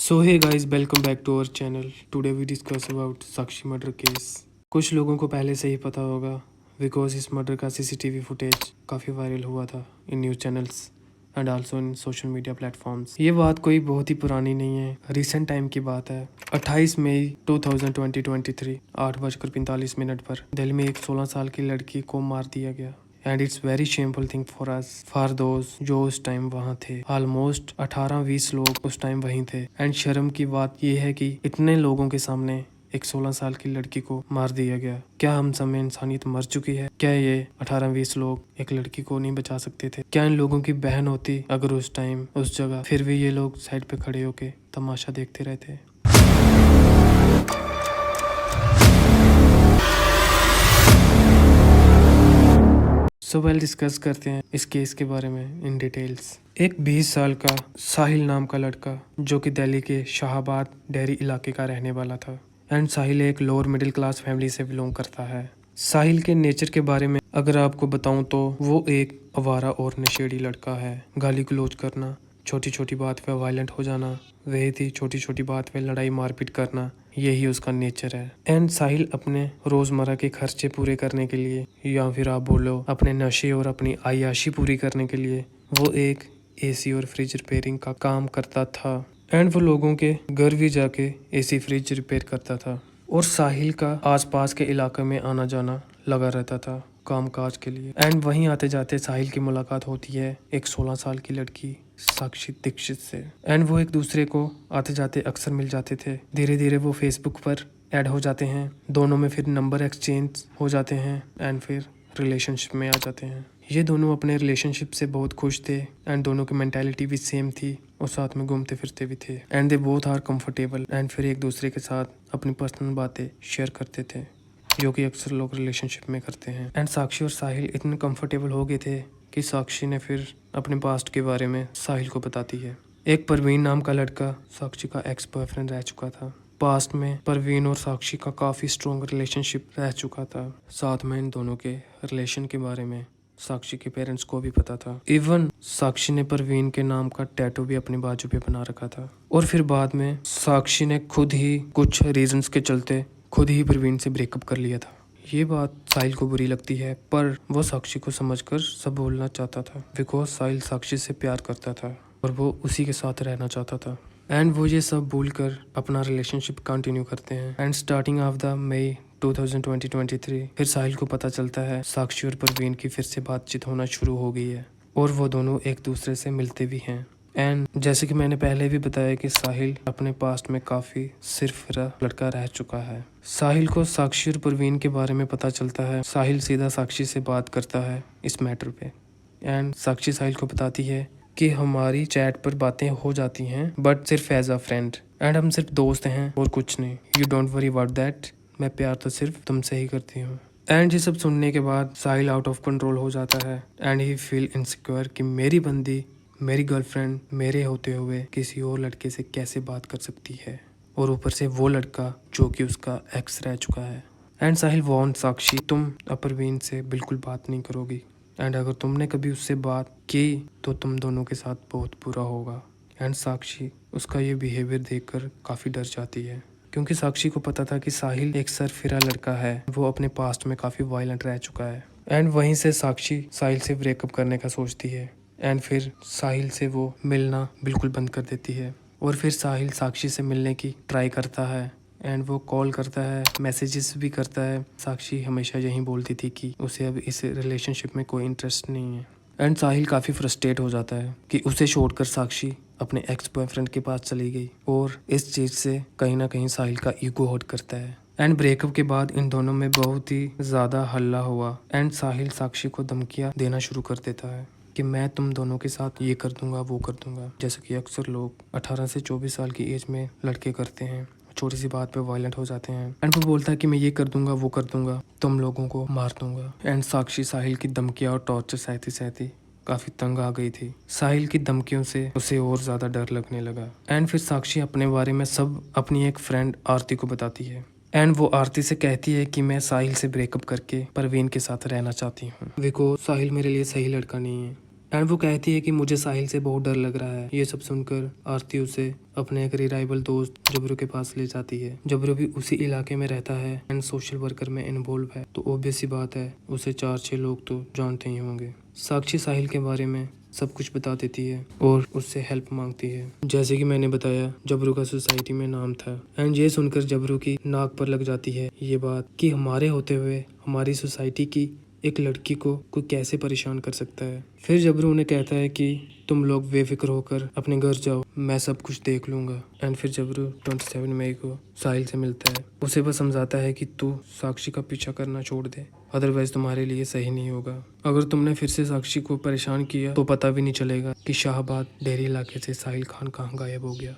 So hey guys, welcome back to our channel. Today we discuss about Sakshi murder case. कुछ लोगों को पहले से ही पता होगा बिकॉज इस मर्डर का सीसीटीवी फुटेज काफ़ी वायरल हुआ था in news channels and also in social media platforms. ये बात कोई बहुत ही पुरानी नहीं है, रिसेंट टाइम की बात है। 28 मई 2023 8:45 पर दिल्ली में एक 16 साल की लड़की को मार दिया गया। And it's very shameful thing for us, for those जो उस टाइम वहाँ थे। ऑलमोस्ट 18-20 लोग उस टाइम वहीं थे। एंड शर्म की बात यह है कि इतने लोगों के सामने एक 16 साल की लड़की को मार दिया गया। क्या हम सब में इंसानियत मर चुकी है? क्या ये 18-20 लोग एक लड़की को नहीं बचा सकते थे? क्या इन लोगों की बहन होती अगर उस टाइम उस जगह, फिर भी ये लोग साइड पे खड़े होके तमाशा देखते रहते? सो वेल डिस्कस करते हैं इस केस के बारे में इन डिटेल्स। एक 20 साल का साहिल नाम का लड़का जो कि दिल्ली के शाहाबाद डेहरी इलाके का रहने वाला था। एंड साहिल एक लोअर मिडिल क्लास फैमिली से बिलोंग करता है। साहिल के नेचर के बारे में अगर आपको बताऊं तो वो एक आवारा और नशेड़ी लड़का है। गाली गलौज करना, छोटी छोटी बात पे वायलेंट हो जाना, वही थी छोटी छोटी बात पे लड़ाई मारपीट करना, यही उसका नेचर है। एंड साहिल अपने रोजमर्रा के खर्चे पूरे करने के लिए या फिर आप बोलो अपने नशे और अपनी आयाशी पूरी करने के लिए वो एक एसी और फ्रिज रिपेयरिंग का काम करता था। एंड वो लोगों के घर भी जाके एसी फ्रिज रिपेयर करता था। और साहिल का आसपास के इलाके में आना जाना लगा रहता था काम काज के लिए। एंड वहीं आते जाते साहिल की मुलाकात होती है एक 16 साल की लड़की साक्षी दीक्षित से। एंड वो एक दूसरे को आते जाते अक्सर मिल जाते थे। धीरे धीरे वो फेसबुक पर ऐड हो जाते हैं, दोनों में फिर नंबर एक्सचेंज हो जाते हैं एंड फिर रिलेशनशिप में आ जाते हैं। ये दोनों अपने रिलेशनशिप से बहुत खुश थे एंड दोनों की मेंटालिटी भी सेम थी और साथ में घूमते फिरते भी थे। And they both are comfortable and फिर एक दूसरे के साथ अपनी पर्सनल बातें शेयर करते थे जो कि अक्सर लोग रिलेशनशिप में करते हैं। एंड साक्षी और साहिल इतने कंफर्टेबल हो गए थे कि साक्षी ने फिर अपने पास्ट के बारे में साहिल को बताती है। एक परवीन नाम का लड़का साक्षी का एक्स बॉयफ्रेंड रह चुका था। पास्ट में परवीन और साक्षी का काफ़ी स्ट्रॉन्ग रिलेशनशिप रह चुका था। साथ में इन दोनों के रिलेशन के बारे में साक्षी के पेरेंट्स को भी पता था। इवन साक्षी ने परवीन के नाम का टैटू भी अपनी बाजू पे बना रखा था। और फिर बाद में साक्षी ने खुद ही कुछ रीजंस के चलते खुद ही परवीन से ब्रेकअप कर लिया था। ये बात साहिल को बुरी लगती है पर वो साक्षी को समझकर सब बोलना चाहता था बिकॉज साहिल साक्षी से प्यार करता था और वो उसी के साथ रहना चाहता था। एंड वो ये सब भूलकर अपना रिलेशनशिप कंटिन्यू करते हैं। And starting of the May 2023 फिर साहिल को पता चलता है साक्षी और परवीन की फिर से बातचीत होना शुरू हो गई है और वो दोनों एक दूसरे से मिलते भी हैं। एंड जैसे कि मैंने पहले भी बताया कि साहिल अपने पास्ट में काफ़ी सिरफिरा लड़का रह चुका है। साहिल को साक्षी और परवीन के बारे में पता चलता है। साहिल सीधा साक्षी से बात करता है इस मैटर पे। एंड साक्षी साहिल को बताती है कि हमारी चैट पर बातें हो जाती हैं बट सिर्फ एज अ फ्रेंड एंड हम सिर्फ दोस्त हैं और कुछ नहीं। You don't worry about that, मैं प्यार तो सिर्फ तुमसे ही करती हूँ। एंड ये सब सुनने के बाद साहिल आउट ऑफ कंट्रोल हो जाता है एंड ही फील इनसिक्योर कि मेरी बंदी, मेरी गर्लफ्रेंड मेरे होते हुए किसी और लड़के से कैसे बात कर सकती है, और ऊपर से वो लड़का जो कि उसका एक्स रह चुका है। एंड साहिल वॉन्ट साक्षी, तुम परवीन से बिल्कुल बात नहीं करोगी एंड अगर तुमने कभी उससे बात की तो तुम दोनों के साथ बहुत बुरा होगा। एंड साक्षी उसका ये बिहेवियर देखकर काफ़ी डर जाती है क्योंकि साक्षी को पता था कि साहिल एक सरफिरा लड़का है, वो अपने पास्ट में काफ़ी वायलेंट रह चुका है। एंड वहीं से साक्षी साहिल से ब्रेकअप करने का सोचती है एंड फिर साहिल से वो मिलना बिल्कुल बंद कर देती है। और फिर साहिल साक्षी से मिलने की ट्राई करता है एंड वो कॉल करता है, मैसेजेस भी करता है। साक्षी हमेशा यही बोलती थी कि उसे अब इस रिलेशनशिप में कोई इंटरेस्ट नहीं है। एंड साहिल काफ़ी फ्रस्ट्रेट हो जाता है कि उसे छोड़कर साक्षी अपने एक्स बॉयफ्रेंड के पास चली गई और इस चीज़ से कहीं ना कहीं साहिल का ईगो हर्ट करता है। एंड ब्रेकअप के बाद इन दोनों में बहुत ही ज़्यादा हल्ला हुआ एंड साहिल साक्षी को धमकियाँ देना शुरू कर देता है कि मैं तुम दोनों के साथ ये कर दूंगा वो कर दूंगा, जैसे कि अक्सर लोग 18 से 24 साल की एज में लड़के करते हैं। छोटी सी बात पे वायलेंट हो जाते हैं एंड वो बोलता है कि मैं ये कर दूंगा वो कर दूंगा, तुम लोगों को मार दूंगा। एंड साक्षी साहिल की धमकियाँ और टॉर्चर सहती सहती काफ़ी तंग आ गई थी। साहिल की धमकियों से उसे और ज़्यादा डर लगने लगा। एंड फिर साक्षी अपने बारे में सब अपनी एक फ्रेंड आरती को बताती है एंड वो आरती से कहती है कि मैं साहिल से ब्रेकअप करके परवीन के साथ रहना चाहती हूँ बिकॉज साहिल मेरे लिए सही लड़का नहीं है। एंड वो कहती है कि मुझे साहिल से बहुत डर लग रहा है। ये सब सुनकर आरती उसे अपने एक रिलायबल दोस्त जबरू के पास ले जाती है। जबरू भी उसी इलाके में रहता है एंड सोशल वर्कर में इन्वॉल्व है, तो ऑब्वियस सी बात है उसे 4-6 लोग तो जानते ही होंगे। साक्षी साहिल के बारे में सब कुछ बता देती है और उससे हेल्प मांगती है। जैसे कि मैंने बताया, जबरू का सोसाइटी में नाम था एंड ये सुनकर जबरू की नाक पर लग जाती है ये बात कि हमारे होते हुए हमारी सोसाइटी की एक लड़की को कोई कैसे परेशान कर सकता है। फिर जबरू उन्हें कहता है कि तुम लोग बेफिक्र होकर अपने घर जाओ, मैं सब कुछ देख लूंगा। एंड फिर जबरू 27 मई को साहिल से मिलता है। उसे बस समझाता है कि तू साक्षी का पीछा करना छोड़ दे, अदरवाइज तुम्हारे लिए सही नहीं होगा। अगर तुमने फिर से साक्षी को परेशान किया तो पता भी नहीं चलेगा कि शाहबाद डेरी इलाके से साहिल खान कहाँ गायब हो गया।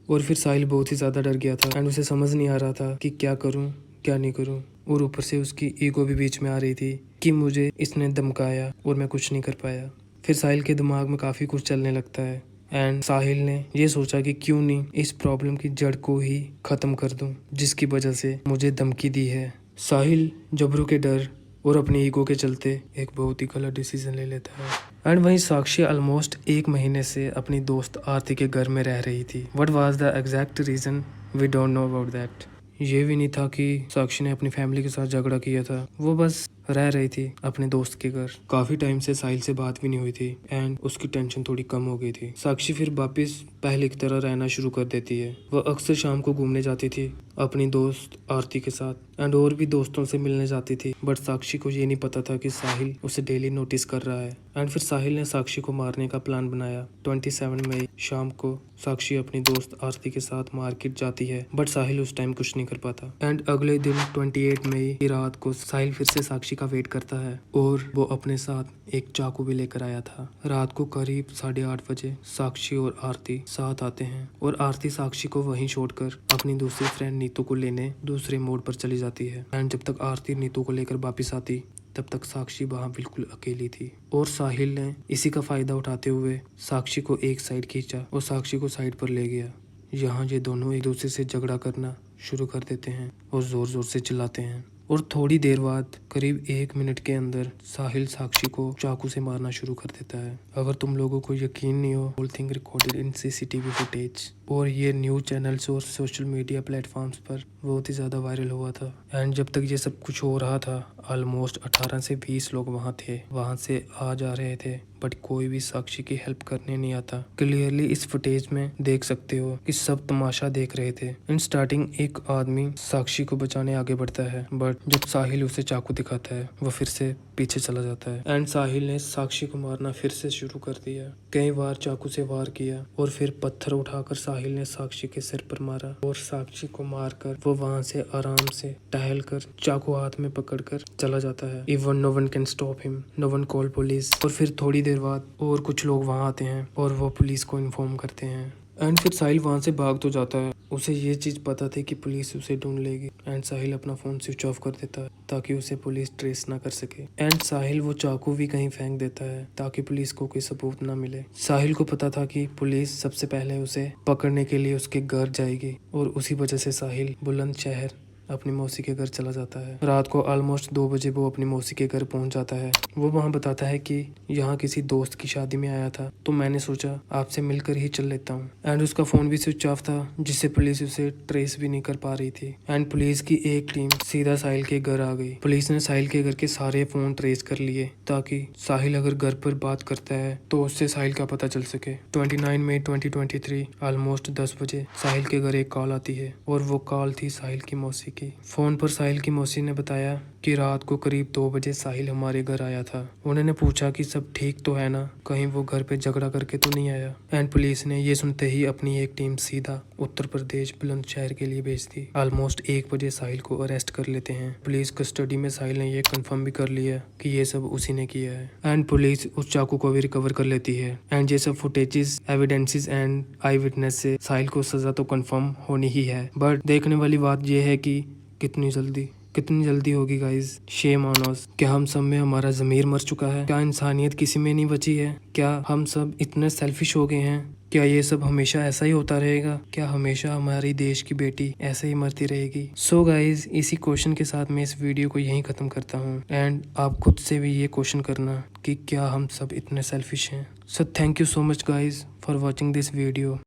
और फिर साहिल बहुत ही ज़्यादा डर गया था एंड उसे समझ नहीं आ रहा था कि क्या करूँ क्या नहीं करूँ। और ऊपर से उसकी ईगो भी बीच में आ रही थी कि मुझे इसने धमकाया और मैं कुछ नहीं कर पाया। फिर साहिल के दिमाग में काफ़ी कुछ चलने लगता है एंड साहिल ने ये सोचा कि क्यों नहीं इस प्रॉब्लम की जड़ को ही ख़त्म कर दूं जिसकी वजह से मुझे धमकी दी है। साहिल जबरू के डर और अपनी ईगो के चलते एक बहुत ही गलत डिसीजन ले लेता है। एंड वहीं साक्षी ऑलमोस्ट 1 महीने से अपनी दोस्त आरती के घर में रह रही थी। What was the exact reason we don't know about that. ये भी नहीं था कि साक्षी ने अपनी फैमिली के साथ झगड़ा किया था, वो बस रह रही थी अपने दोस्त के घर। काफी टाइम से साहिल से बात भी नहीं हुई थी एंड उसकी टेंशन थोड़ी कम हो गई थी। साक्षी फिर वापस पहले की तरह रहना शुरू कर देती है। वह अक्सर शाम को घूमने जाती थी अपनी दोस्त आरती के साथ एंड और भी दोस्तों से मिलने जाती थी, बट साक्षी को ये नहीं पता था कि साहिल उसे डेली नोटिस कर रहा है। एंड फिर साहिल ने साक्षी को मारने का प्लान बनाया। 27 मई शाम को साक्षी अपनी दोस्त आरती के साथ मार्केट जाती है, बट साहिल उस टाइम कुछ नहीं कर पाता। एंड अगले दिन 28 मई की रात को साहिल फिर से साक्षी का वेट करता है और वो अपने साथ एक चाकू भी लेकर आया था। रात को करीब 8:30 बजे साक्षी और आरती साथ आते हैं और आरती साक्षी को वहीं छोड़कर अपनी दूसरी फ्रेंड नीतू को लेने दूसरे मोड़ पर चली जाती है। एंड जब तक आरती नीतू को लेकर वापिस आती तब तक साक्षी वहाँ बिल्कुल अकेली थी और साहिल ने इसी का फायदा उठाते हुए साक्षी को एक साइड खींचा और साक्षी को साइड पर ले गया। यहाँ ये दोनों एक दूसरे से झगड़ा करना शुरू कर देते हैं और जोर जोर से चिल्लाते हैं और थोड़ी देर बाद करीब 1 मिनट के अंदर साहिल साक्षी को चाकू से मारना शुरू कर देता है। अगर तुम लोगों को यकीन नहीं हो, whole thing recorded in CCTV footage और ये न्यूज चैनल्स और सोशल मीडिया प्लेटफॉर्म्स पर बहुत ही ज़्यादा वायरल हुआ था। एंड जब तक ये सब कुछ हो रहा था ऑलमोस्ट 18 से 20 लोग वहाँ थे, वहाँ से आ जा रहे थे, बट कोई भी साक्षी की हेल्प करने नहीं आता। क्लियरली इस फुटेज में देख सकते हो कि सब तमाशा देख रहे थे। इन स्टार्टिंग एक आदमी साक्षी को बचाने आगे बढ़ता है, बट जब साहिल उसे चाकू दिखाता है वो फिर से पीछे चला जाता है। एंड साहिल ने साक्षी को मारना फिर से शुरू कर दिया। कई बार चाकू से वार किया और फिर पत्थर उठाकर साहिल ने साक्षी के सिर पर मारा और साक्षी को मारकर वो वहाँ से आराम से टहल कर चाकू हाथ में पकड़कर चला जाता है। Even no one can stop him, no one call police. और फिर थोड़ी देर बाद और कुछ लोग वहाँ आते हैं और वो पुलिस को इन्फॉर्म करते हैं। एंड फिर साहिल वहाँ से भाग तो जाता है। उसे ये चीज़ पता थी कि पुलिस उसे ढूंढ लेगी। एंड साहिल अपना फ़ोन स्विच ऑफ कर देता है ताकि उसे पुलिस ट्रेस ना कर सके। एंड साहिल वो चाकू भी कहीं फेंक देता है ताकि पुलिस को कोई सबूत ना मिले। साहिल को पता था कि पुलिस सबसे पहले उसे पकड़ने के लिए उसके घर जाएगी और उसी वजह से साहिल बुलंदशहर अपनी मौसी के घर चला जाता है। रात को ऑलमोस्ट 2 बजे वो अपनी मौसी के घर पहुंच जाता है। वो वहां बताता है कि यहाँ किसी दोस्त की शादी में आया था, तो मैंने सोचा आपसे मिलकर ही चल लेता हूँ। एंड उसका फोन भी स्विच ऑफ था जिससे पुलिस उसे ट्रेस भी नहीं कर पा रही थी। एंड पुलिस की एक टीम सीधा साहिल के घर आ गई। पुलिस ने साहिल के घर के सारे फोन ट्रेस कर लिए ताकि साहिल अगर घर पर बात करता है तो उससे साहिल का पता चल सके। 29 मई 2023 ऑलमोस्ट 10 बजे साहिल के घर एक कॉल आती है और वो कॉल थी साहिल की मौसी। फोन पर साहिल की मौसी ने बताया कि रात को करीब 2 बजे साहिल हमारे घर आया था। उन्होंने पूछा कि सब ठीक तो है ना, कहीं वो घर पे झगड़ा करके तो नहीं आया। एंड पुलिस ने ये सुनते ही अपनी एक टीम सीधा उत्तर प्रदेश बुलंदशहर के लिए भेज दी। ऑलमोस्ट 1 बजे साहिल को अरेस्ट कर लेते हैं। पुलिस कस्टडी में साहिल ने ये कंफर्म भी कर लिया कि ये सब उसी ने किया है। एंड पुलिस उस चाकू को भी रिकवर कर लेती है। एंड ये सब footages, evidences and I witness से साहिल को सजा तो कंफर्म होनी ही है। बट देखने वाली बात यह है कि कितनी जल्दी होगी गाइज। Shame on us. क्या हम सब में हमारा ज़मीर मर चुका है? क्या इंसानियत किसी में नहीं बची है? क्या हम सब इतने सेल्फिश हो गए हैं क्या ये सब हमेशा ऐसा ही होता रहेगा? क्या हमेशा हमारी देश की बेटी ऐसे ही मरती रहेगी? सो गाइज, इसी क्वेश्चन के साथ मैं इस वीडियो को यहीं ख़त्म करता हूँ। एंड आप खुद से भी ये क्वेश्चन करना कि क्या हम सब इतने सेल्फिश हैं? So thank you so much guys for watching this video.